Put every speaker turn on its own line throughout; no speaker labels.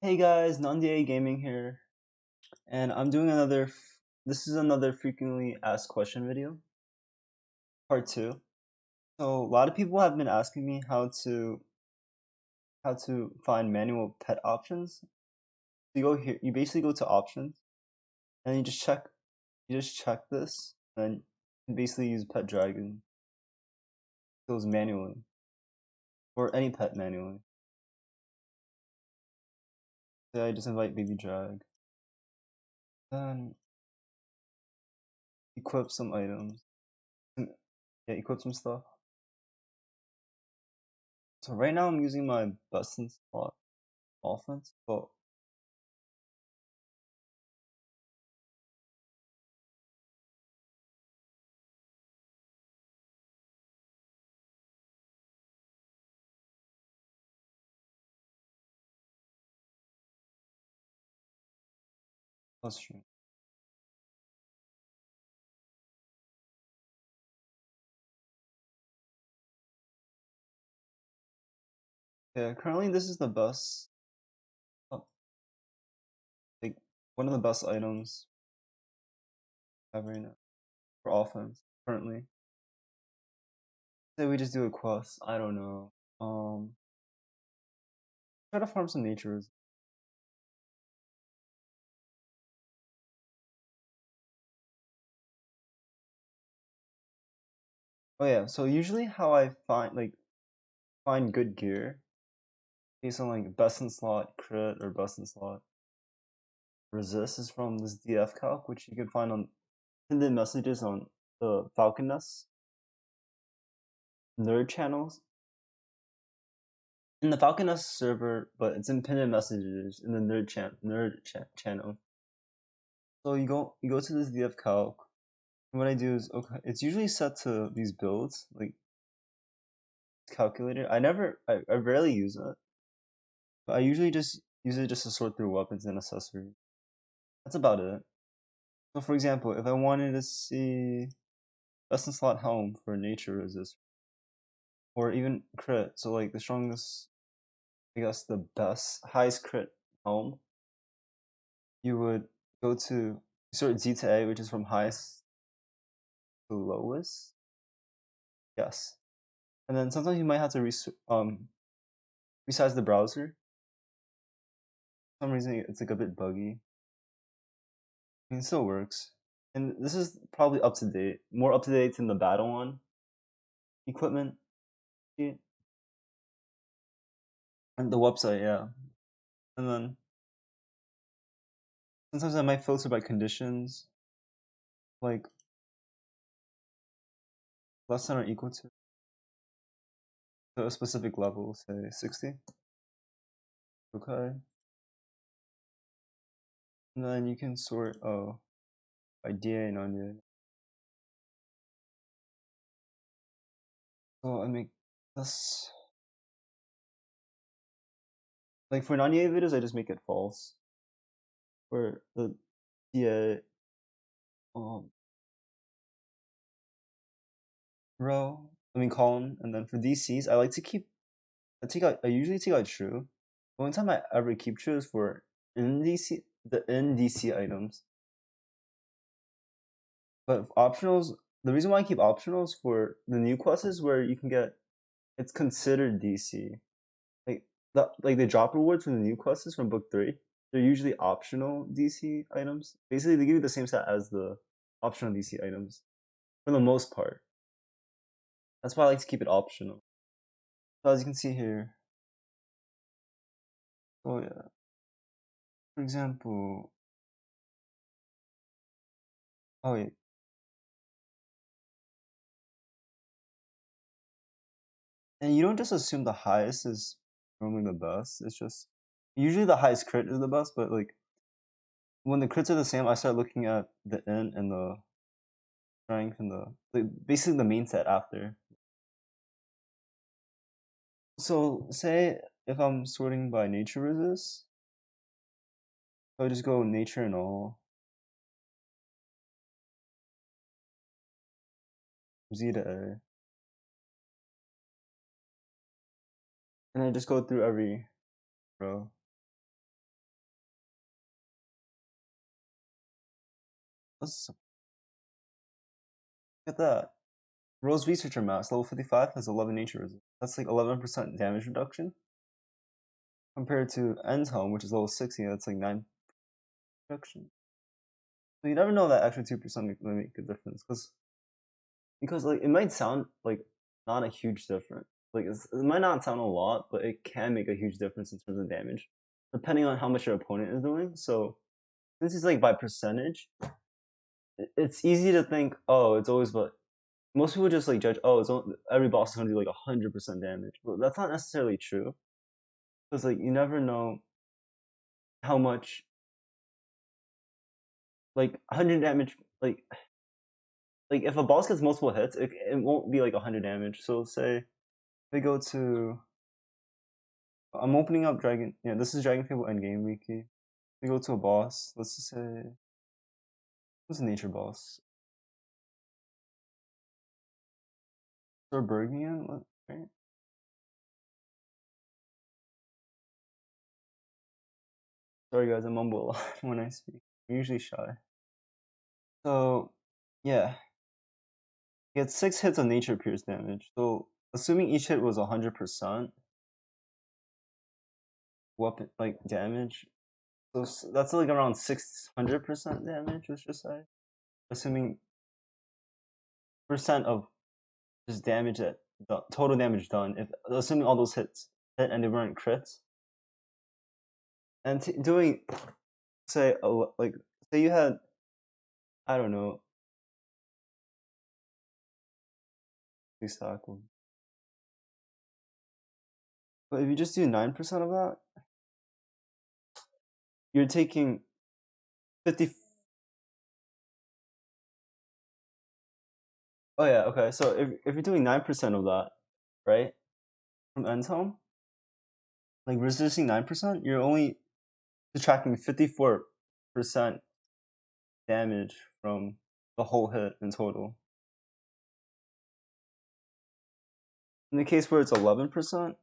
Hey guys, non-DA Gaming here, and I'm doing this is another frequently asked question video, part 2. So a lot of people have been asking me how to find manual pet options. You go here, you basically go to options, and you just check this, and you can basically use pet dragon those manually, or any pet manually. So I just invite baby drag, then equip some items, yeah, equip some stuff. So right now I'm using my best in slot offense, but that's true. Yeah, currently this is the best, uh, like one of the best items I have right now for offense currently. Say we just do a quest. I don't know. Try to farm some natures. Oh yeah, so usually how I find good gear based on like best in slot crit or best in slot resist is from this df-calc, which you can find on pinned messages on the Falcon nerd channels. In the Falcon server, but it's in pinned messages in the channel. So you go to this df-calc. And what I do is, okay, it's usually set to these builds, like calculator. I rarely use it, but I usually just use it just to sort through weapons and accessories. That's about it. So for example, if I wanted to see best in slot helm for nature resist, or even crit, so like the strongest, I guess the best, highest crit helm, you would go to sort Z to A, which is from highest to lowest. Yes. And then sometimes you might have to resize the browser. For some reason it's like a bit buggy. I mean, it still works. And this is probably up to date, more up to date than the battle one equipment sheet and the website, yeah. And then sometimes I might filter by conditions, like less than or equal to a specific level, say 60. Okay. And then you can sort by DA and non-DA. So I make this like for non-DA videos, I just make it false. For the DA row, column, and then for DCs, I like to keep I usually take out true. The only time I ever keep true is for in DC items. But optionals, the reason why I keep optionals for the new quests where you can get it's considered DC. Like the drop rewards from the new quests from book 3, they're usually optional DC items. Basically they give you the same set as the optional DC items for the most part. That's why I like to keep it optional. So as you can see here, oh yeah. For example, oh yeah, and you don't just assume the highest is normally the best. It's just usually the highest crit is the best, but like when the crits are the same, I start looking at the int and the strength and basically the main set after. So say if I'm sorting by nature resist, I would just go nature and all, Z to A, and I just go through every row. Look at that. Rose Researcher Mask, level 55, has 11 nature resistance. That's like 11% damage reduction. Compared to End's Home, which is level 60, that's like 9 reduction. So you never know that extra 2% may make a difference. Because like it might sound like not a huge difference. Like it might not sound a lot, but it can make a huge difference in terms of damage, depending on how much your opponent is doing. So this is like by percentage. It's easy to think, oh, it's always but most people just like judge, oh, every boss is gonna do like 100% damage, but that's not necessarily true. Because like you never know how much like 100 damage like if a boss gets multiple hits, it won't be like 100 damage. So say we go to I'm opening up this is Dragonfable Endgame Wiki. We go to a boss, let's just say who's a nature boss? Sorbergian, right? Sorry guys, I mumble a lot when I speak. I'm usually shy. So yeah. Gets 6 hits of nature pierce damage. So assuming each hit was 100% weapon like damage, so that's like around 600% damage. Let's just say, assuming percent of just damage that total damage done. If assuming all those hits hit and they weren't crits, and doing say like say you had I don't know stack one, but if you just do 9% of that, you're taking 50. Oh yeah, okay. So if you're doing 9% of that, right, from End's Home, like resisting 9%, you're only subtracting 54% damage from the whole hit in total. In the case where it's 11%,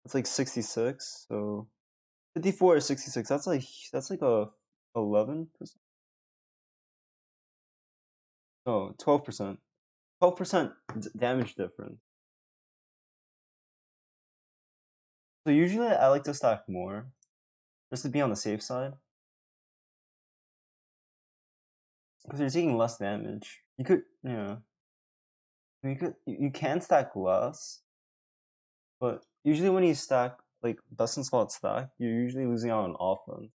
it's like 66. So 54 or 66. That's like a 11%. Oh, 12%. 12% damage difference. So usually I like to stack more, just to be on the safe side, because you're taking less damage. You could, yeah, you can stack less, but usually when you stack like best in slot stack, you're usually losing out on offense.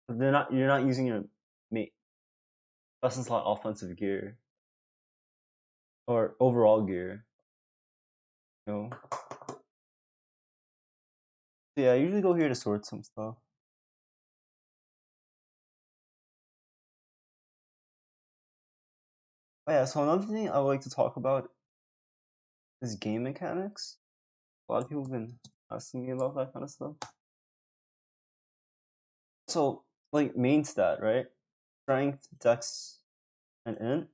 You're not using your best in slot offensive gear or overall gear. You know. So yeah, I usually go here to sort some stuff. Oh yeah, so another thing I would like to talk about is game mechanics. A lot of people have been asking me about that kind of stuff. So like main stat, right? Strength, dex, and int.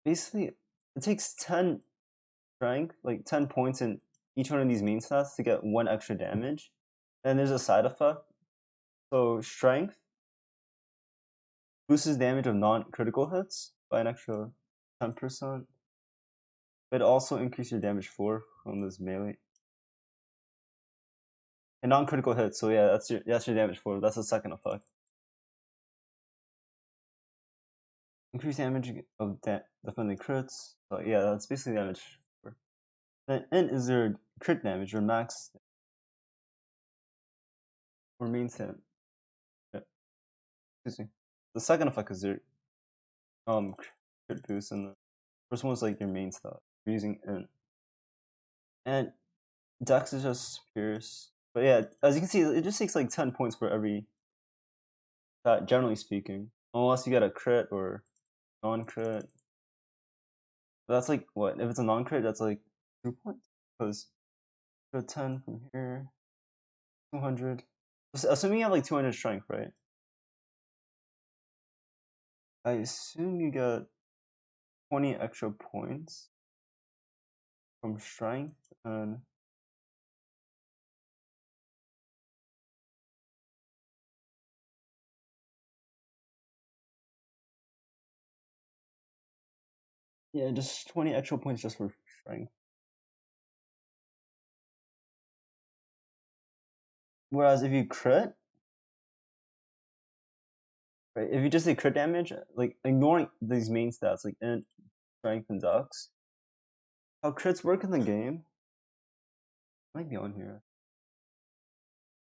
Basically, it takes 10 strength, like 10 points in each one of these main stats to get 1 extra damage. And there's a side effect. So strength boosts damage of non-critical hits by an extra 10%. But also increase your damage 4 from this melee. And non-critical hits, so yeah, that's your damage 4. That's the second effect. Increase damage of defending crits. So yeah, that's basically damage 4. Then int is your crit damage, your max or main stat. Yeah. Excuse me. The second effect is your crit boost, and the first one is like your main stat. You're using int. And dex is just pierce. But yeah, as you can see, it just takes like 10 points for every stat, generally speaking. Unless you get a crit or non-crit. But that's like, what? If it's a non-crit, that's like 2 points. Because 10 from here, 200. Assuming you have like 200 strength, right? I assume you get 20 extra points from strength, and Yeah, just 20 extra points just for strength. Whereas if you crit, right, if you just say crit damage, like ignoring these main stats like int, strength, and dex, how crits work in the game might be on here.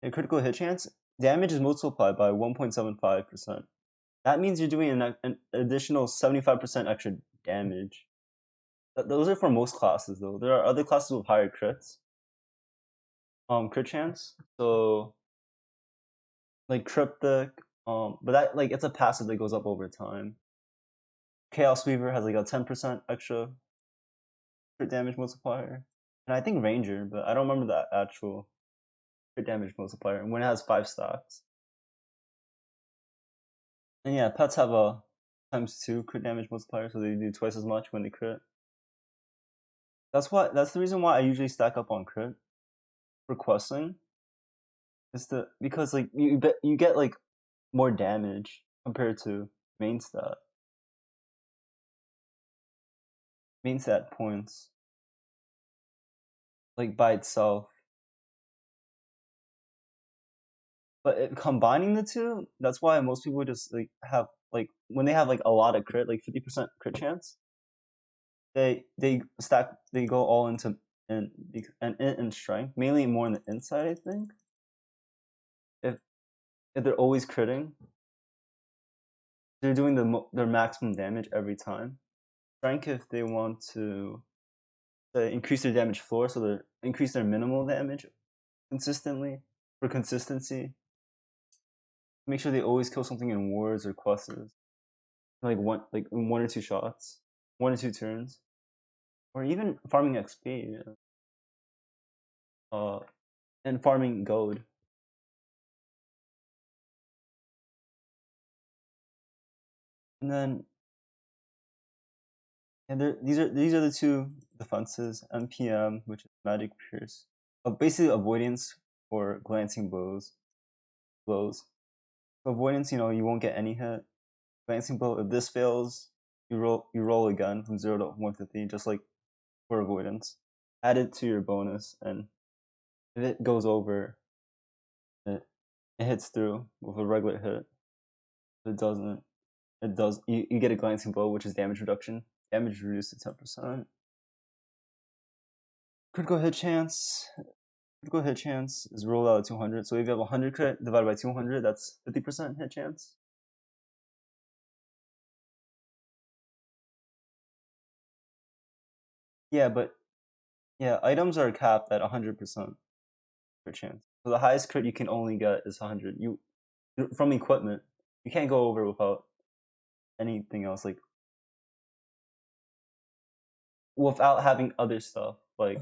A critical hit chance, damage is multiplied by 1.75%. That means you're doing an additional 75% extra damage. Those are for most classes though. There are other classes with higher crits. Crit chance. So like cryptic, but that like it's a passive that goes up over time. Chaos Weaver has like a 10% extra crit damage multiplier. And I think Ranger, but I don't remember the actual crit damage multiplier. And when it has 5 stacks. And yeah, pets have a ×2 crit damage multiplier, so they do twice as much when they crit. That's the reason why I usually stack up on crit for questing. Because like you get like more damage compared to main stat. Main stat points. Like by itself. But combining the two, that's why most people just like have like when they have like a lot of crit, like 50% crit chance, they go all into and strength, mainly more on the inside, I think. If they're always critting, they're doing their maximum damage every time. Strength if they want to increase their damage floor, so they increase their minimal damage consistently for consistency. Make sure they always kill something in wars or quests, like one or two shots, 1 or 2 turns, or even farming XP. Yeah. And farming gold. And then these are the two defenses: MPM, which is magic pierce, basically avoidance for glancing blows. So avoidance, you won't get any hit. Glancing blow, if this fails, you roll again from 0 to 150, just like for avoidance. Add it to your bonus, and if it goes over, it hits through with a regular hit. If it doesn't, it does. You get a glancing blow, which is damage reduction. Damage reduced to 10%. Critical hit chance. Critical hit chance is rolled out at 200. So if you have 100 crit divided by 200, that's 50% hit chance. Yeah, but yeah, items are capped at 100% crit chance. So the highest crit you can only get is 100. From equipment, you can't go over without anything else, like without having other stuff like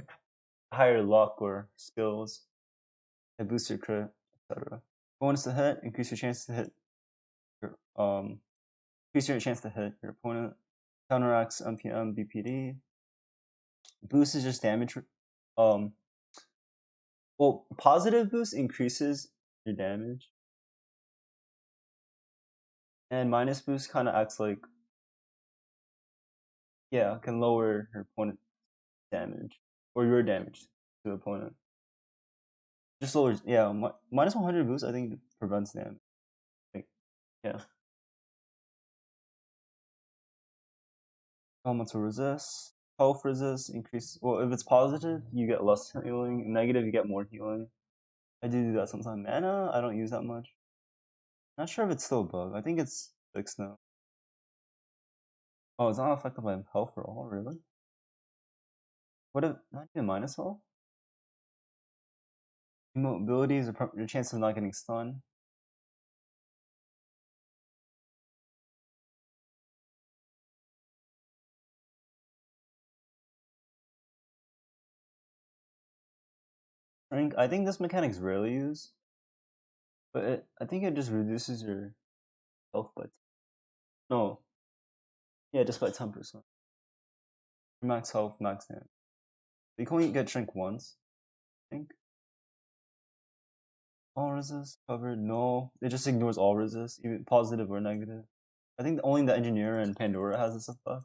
higher luck or skills that boost your crit, etc. Bonus to hit, increase your chance to hit your increase your chance to hit your opponent. Counteracts MPM BPD. Boost is just damage. Well, positive boost increases your damage, and minus boost kind of acts like, yeah, can lower your opponent's damage or your damage to the opponent. Just lowers, yeah. Minus 100 boost, I think prevents damage. Like, yeah. Elemental resist, health resist, increase. Well, if it's positive, you get less healing. Negative, you get more healing. I do that sometimes. Mana, I don't use that much. Not sure if it's still a bug. I think it's fixed now. Oh, it's not affected by health for all, really? What if not even minus health? Immobility is your chance of not getting stunned. I think this mechanic's rarely used, but I think it just reduces your health by no, yeah, just by 10%. Max health, max damage. You can only get shrink once, I think. All resist covered? No, it just ignores all resist, even positive or negative. I think only the engineer and Pandora has this effect.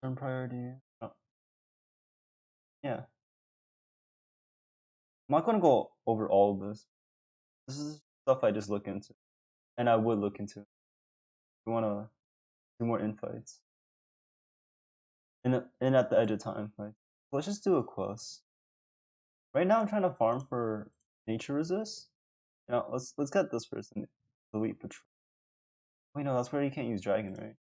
Turn priority. Oh, yeah. I'm not gonna go over all of this. This is stuff I just look into, and I would look into. If you wanna do more infights, and at the edge of time, like let's just do a quest. Right now, I'm trying to farm for nature resist. Now let's get this first. Elite patrol. Wait, no, that's where you can't use dragon, right?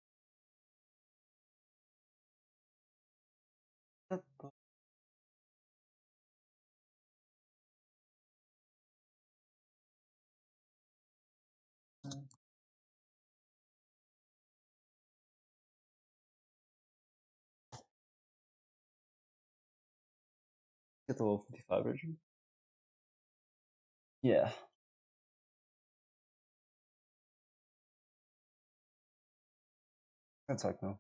Get the level 55 version. Yeah, that's techno.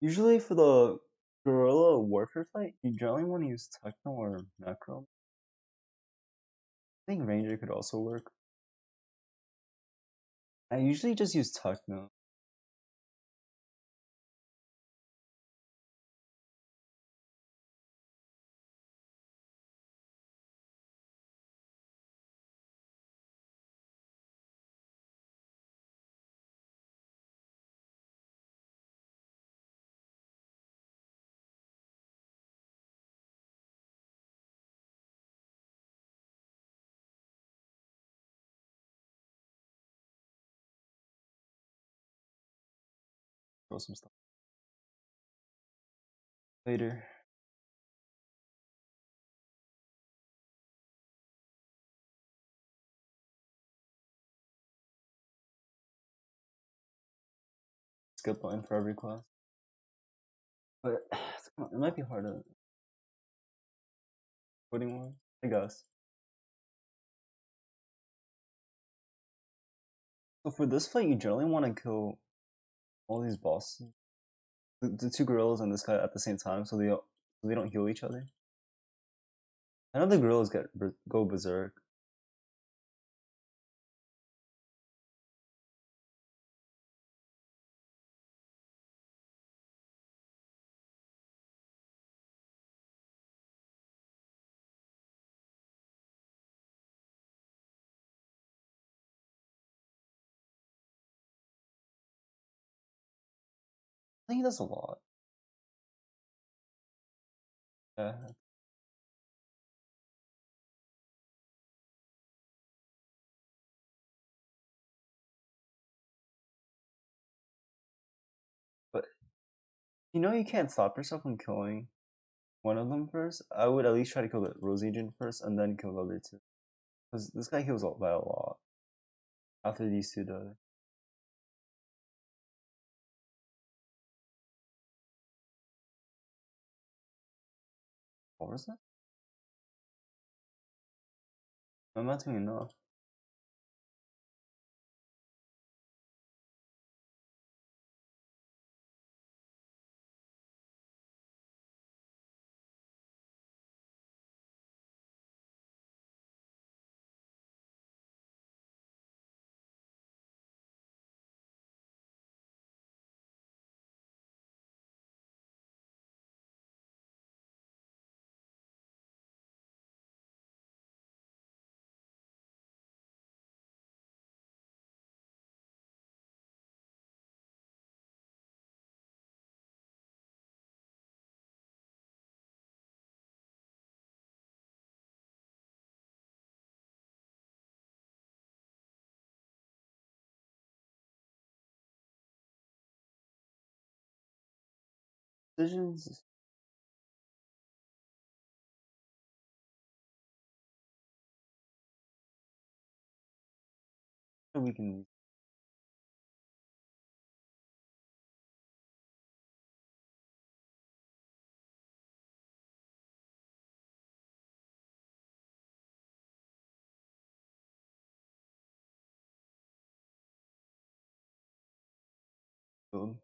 Usually for the guerrilla warfare fight, you generally want to use techno or necro. I think ranger could also work. I usually just use techno. Throw some stuff later. Skip line for every class. But it might be hard to coding one, I guess. So for this fight, you generally want to kill all these bosses, the two gorillas and this guy at the same time, so they don't heal each other. I know the gorillas go berserk. I think that's a lot. Yeah. But you can't stop yourself from killing one of them first. I would at least try to kill the Rose Agent first and then kill the other two. Because this guy heals by a lot after these two die. What was that? I'm not doing enough. Decisions we can build.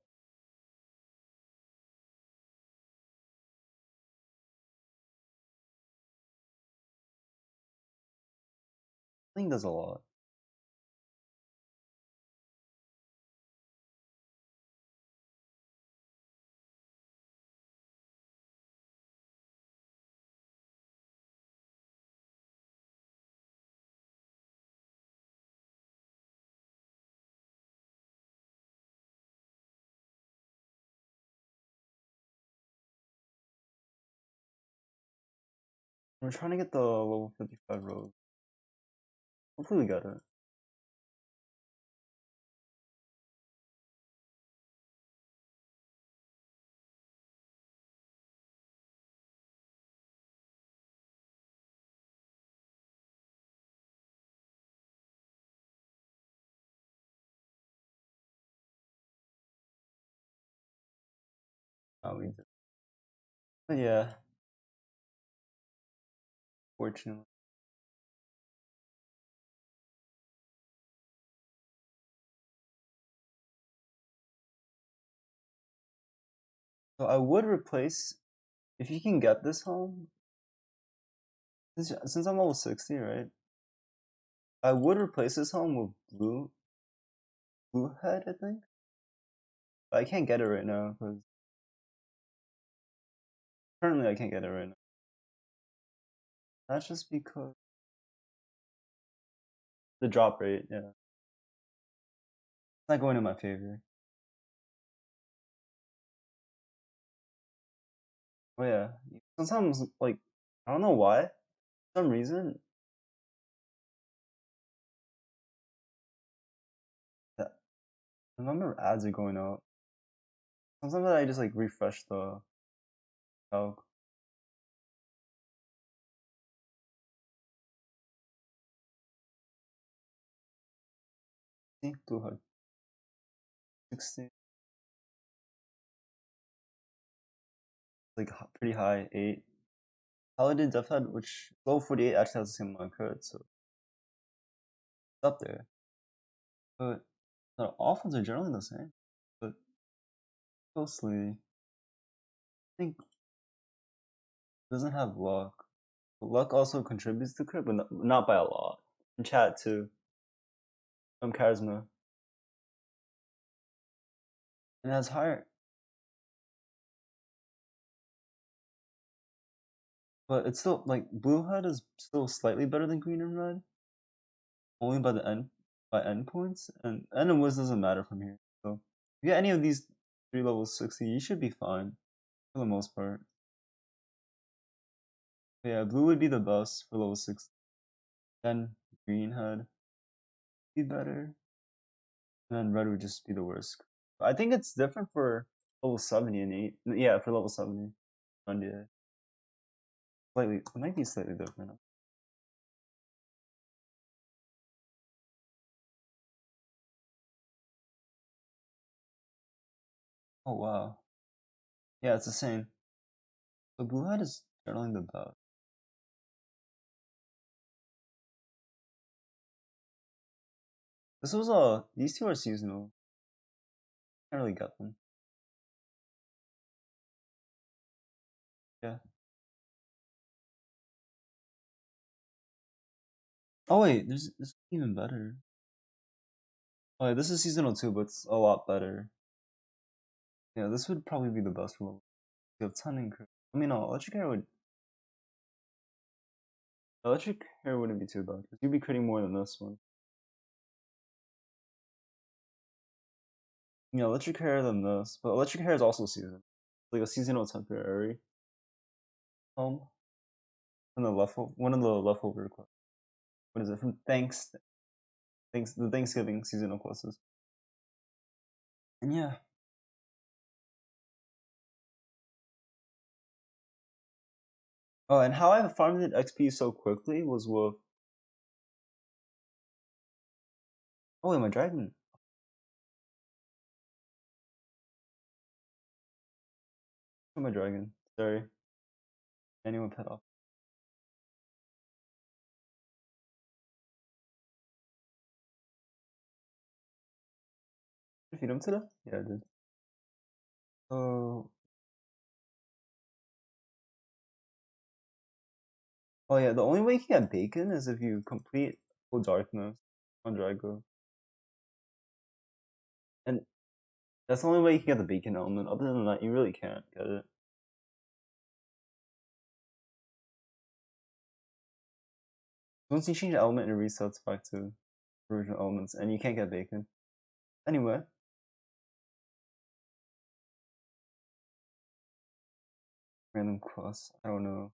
I think there's a lot. We're trying to get the level 55 rogue. Hopefully we get it. Oh, we did. But yeah, fortunately. So I would replace, if you can get this home, since I'm level 60, right? I would replace this home with blue head, I think. But I can't get it right now because currently I can't get it right now. That's just because the drop rate, yeah. It's not going in my favor. Oh yeah. Sometimes like I don't know why. For some reason that I remember ads are going out. Sometimes I just like refresh the calc. See, blue hood 60, like pretty high 8. Paladin Death Head, which level 48 actually has the same amount of crit, so it's up there. But the offense are generally the same. But mostly, I think it doesn't have luck. But luck also contributes to crit, but not by a lot. In chat too. Charisma. And it has higher. But it's still like blue head is still slightly better than green and red. Only by the end endpoints. And end and wiz doesn't matter from here. So if you get any of these 3 levels 60, you should be fine. For the most part. But yeah, blue would be the best for level 60. Then green head be better. And then red would just be the worst. I think it's different for level 70 and 8. Yeah, for level 70. And yeah. Slightly, it might be slightly different. Oh wow. Yeah, it's the same. So blue head is generally the best. This was these two are seasonal. Can't really get them. Yeah. Oh wait, there's this is even better. Oh yeah, this is seasonal too, but it's a lot better. Yeah, this would probably be the best one. You have ton and I mean, no, electric hair wouldn't be too bad. You'd be critting more than this one. Yeah, electric hair than this, but electric hair is also seasonal. Like a seasonal temporary. Um, and the leftover one of the leftover quests. What is it from? Thanks the Thanksgiving seasonal quests. And yeah. Oh, and how I farmed it XP so quickly was with. Oh wait, my dragon. My dragon. Sorry. Anyone pet off. Did you feed him today? Yeah, I did. Oh. Oh yeah, the only way you can get bacon is if you complete full darkness on Drago. And that's the only way you can get the bacon element. Other than that, you really can't get it. Once you change the element, it resets back to original elements, and you can't get bacon. Anyway. Random quest. I don't know.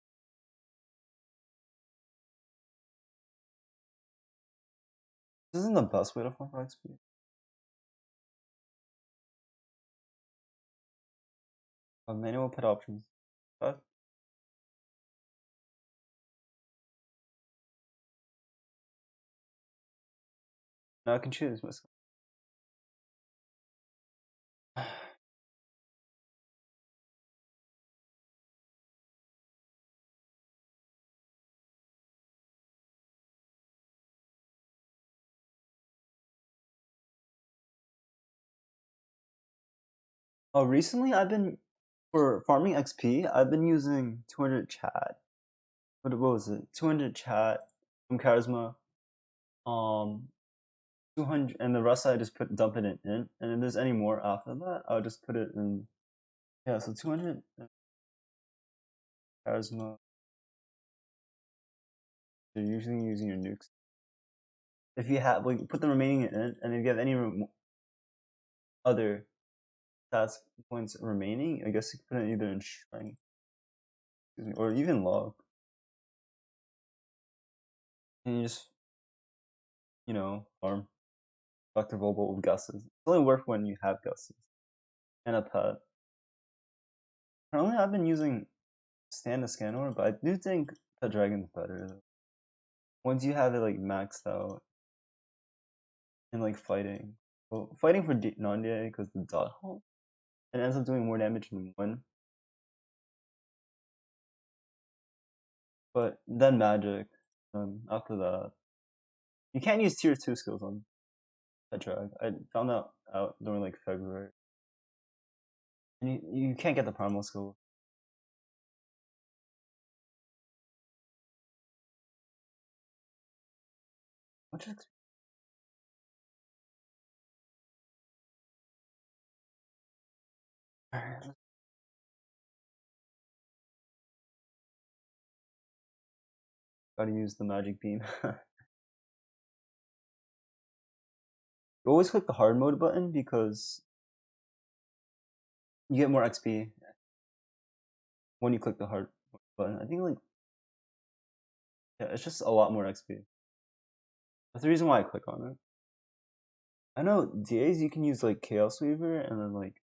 This isn't the best way to farm for XP. Manual pet options. But now I can choose. Oh, recently I've been for farming XP. I've been using 200 chat. What was it? 200 chat from Charisma. Um, 200, and the rest I just dump it in. And if there's any more after that, I'll just put it in. Yeah, so 200 Charisma. You're usually using your nukes. If you have, like, put the remaining in, and if you have any other stats points remaining, I guess you can put it either in strength, or even log. And you just, farm Dragonfable with gusses. It's only worth when you have gusses and a pet. Currently, I've been using Stand the Scanner, but I do think Pet Dragon's better. Though. Once you have it like maxed out and like fighting, well, fighting for non-DA because the dot hole, it ends up doing more damage than one. But then magic, after that, you can't use tier 2 skills on Pet Drag. I found that out during like February. And you can't get the primal skill. Which is gotta use the magic beam. You always click the hard mode button because you get more XP when you click the hard button. I think like yeah, it's just a lot more XP. That's the reason why I click on it. I know DAs you can use like Chaos Weaver and then like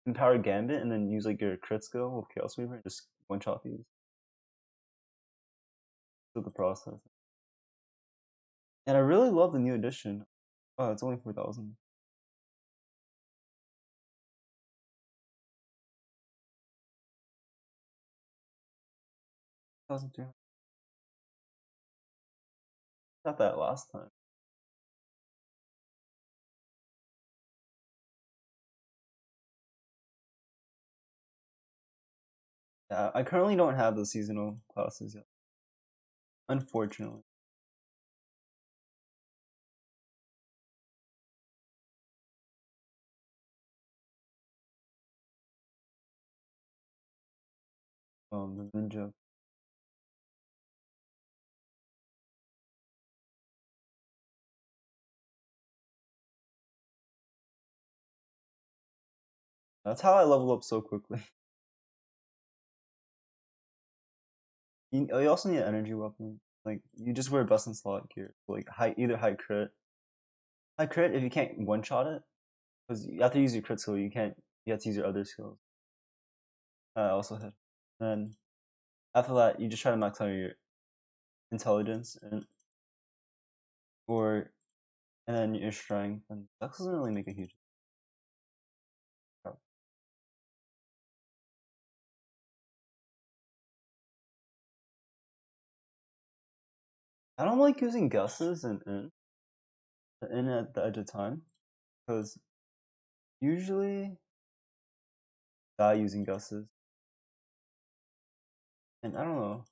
Empower Gambit and then use like your crit skill with Chaos Weaver and just one shot these. Do the process. And I really love the new edition. Oh, it's only 4,000. 1,300. Got that last time. Yeah, I currently don't have the seasonal classes yet. Unfortunately. The ninja. That's how I level up so quickly. You also need an energy weapon. Like you just wear bust and slot gear. Like either high crit. High crit if you can't one shot it. Because you have to use your crit skill, you have to use your other skills. Also hit. And after that you just try to max out your intelligence and then your strength, and that doesn't really make a huge difference. I don't like using gusses in at the edge of time because usually die using gusses, and I don't know.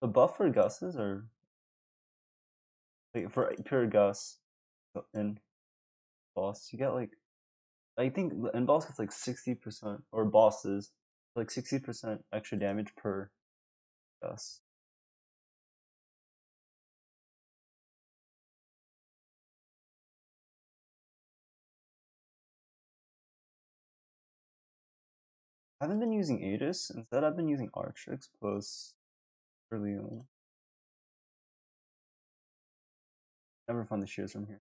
The buff for gusses are like for pure gus in boss you get like I think in boss gets like 60% or bosses like 60% extra damage per gus. I haven't been using Aegis. Instead, I've been using Artrix plus early on. Never find the shears from here.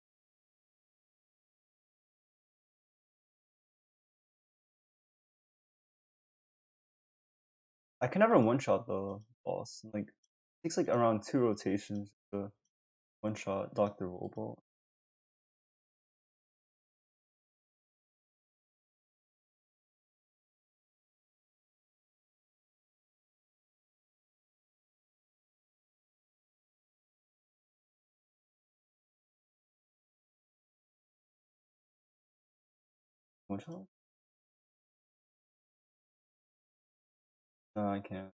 I can never one-shot the boss. Like, it takes like around 2 rotations to one-shot Dr. Robo. One-shot? No, I can't.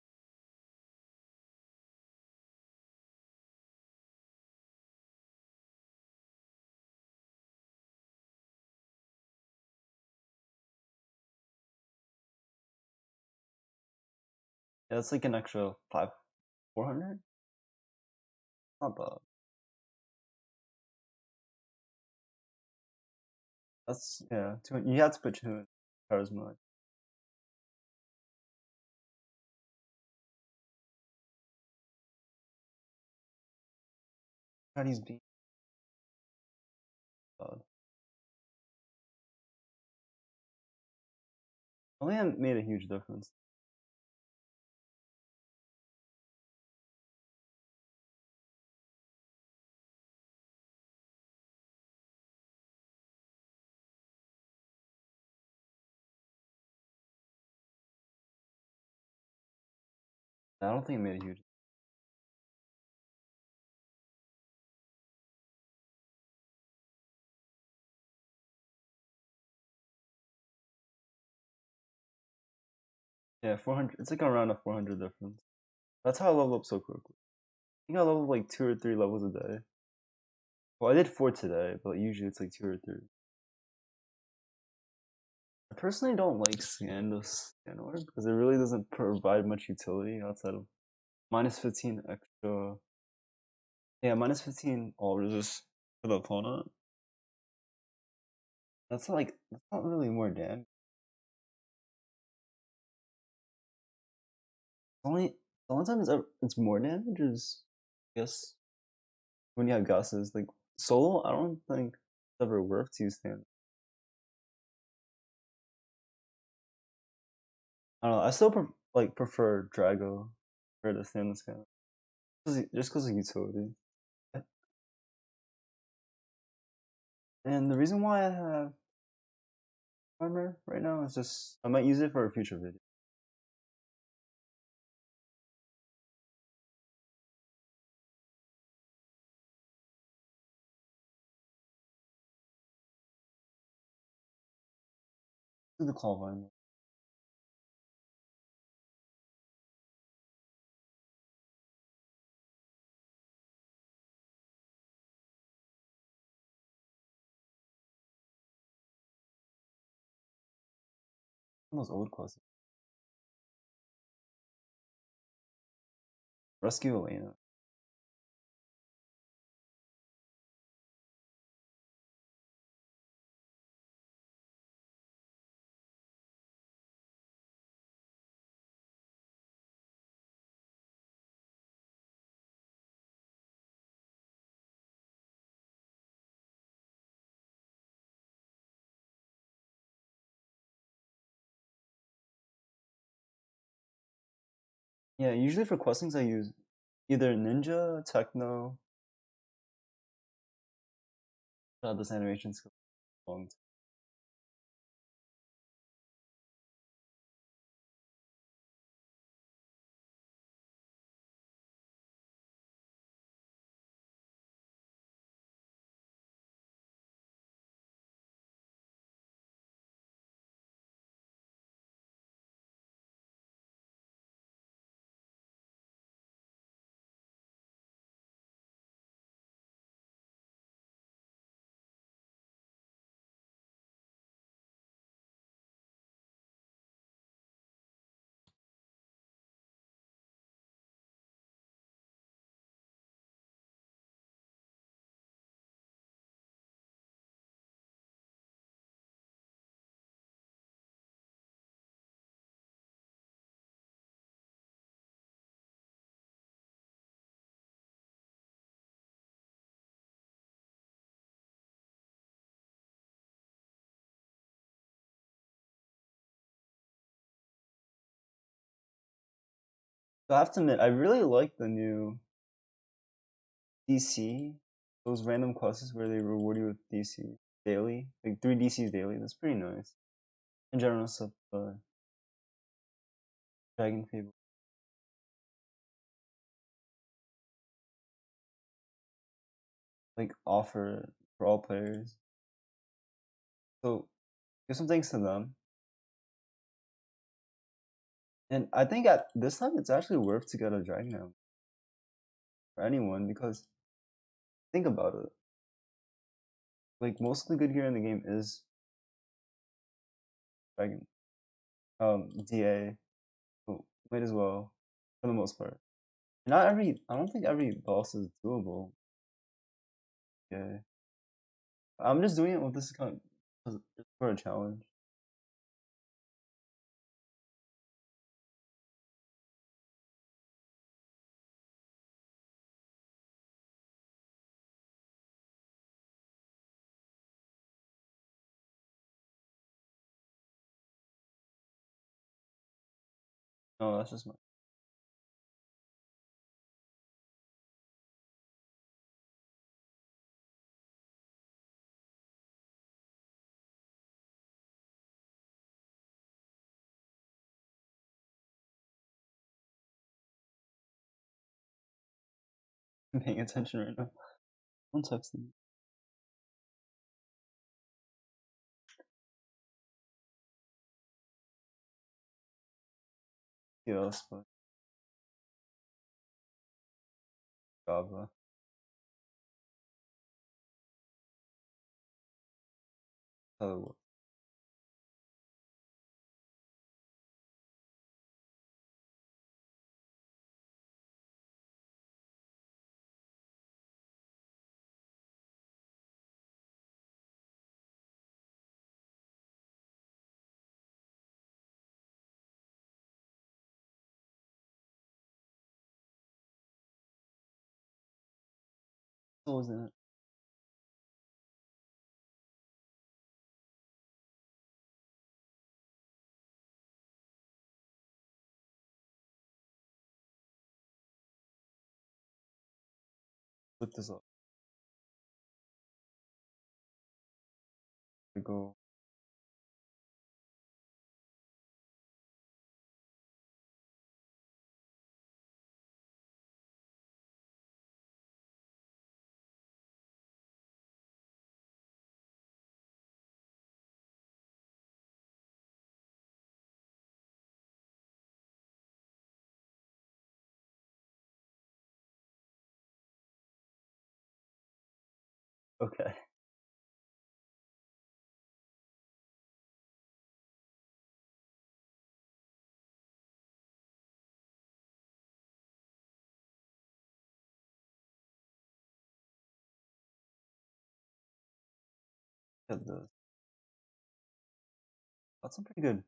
Yeah, that's like an extra 400? Not bad. That's, yeah, you have to put 2 charisma. Chinese beat. God. Only it made a huge difference. I don't think it made a huge. Yeah, 400. It's like around a 400 difference. That's how I level up so quickly. I think I level like 2 or 3 levels a day. Well, I did 4 today, but usually it's like 2 or 3. I personally don't like scan org because it really doesn't provide much utility outside of minus 15 extra. Yeah, minus 15 all resist for the opponent. That's not really more damage. Only the only time it's more damage is, I guess, when you have Gus's. Like solo, I don't think it's ever worth to use stand. I don't know. I still prefer Drago for the stand scan, just because of utility. And the reason why I have armor right now is just I might use it for a future video. Do the claw vine. Those old classics. Rescue Elena. Yeah, usually for questings I use either Ninja, Techno. This animation skill long. So I have to admit, I really like the new DC, those random quests where they reward you with DC daily, like 3 DCs daily. That's pretty nice. In general stuff, Dragonfable, like offer for all players. So give some thanks to them. And I think at this time it's actually worth to get a Dragon Amulet for anyone because think about it. Like most of the good gear in the game is Dragon, DA. So might as well for the most part. Not every. I don't think every boss is doable. Yeah, I'm just doing it with this account just for a challenge. No, that's just my I'm paying attention right now. Don't text me. Yes, but Java. Oh, what was it? Look this up. We go. Okay. Get this. That's a pretty good.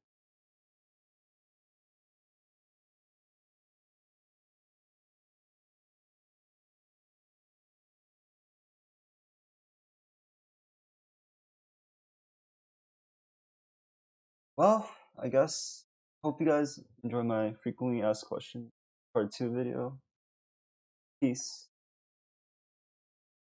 Well, I guess. Hope you guys enjoy my frequently asked questions part 2 video. Peace.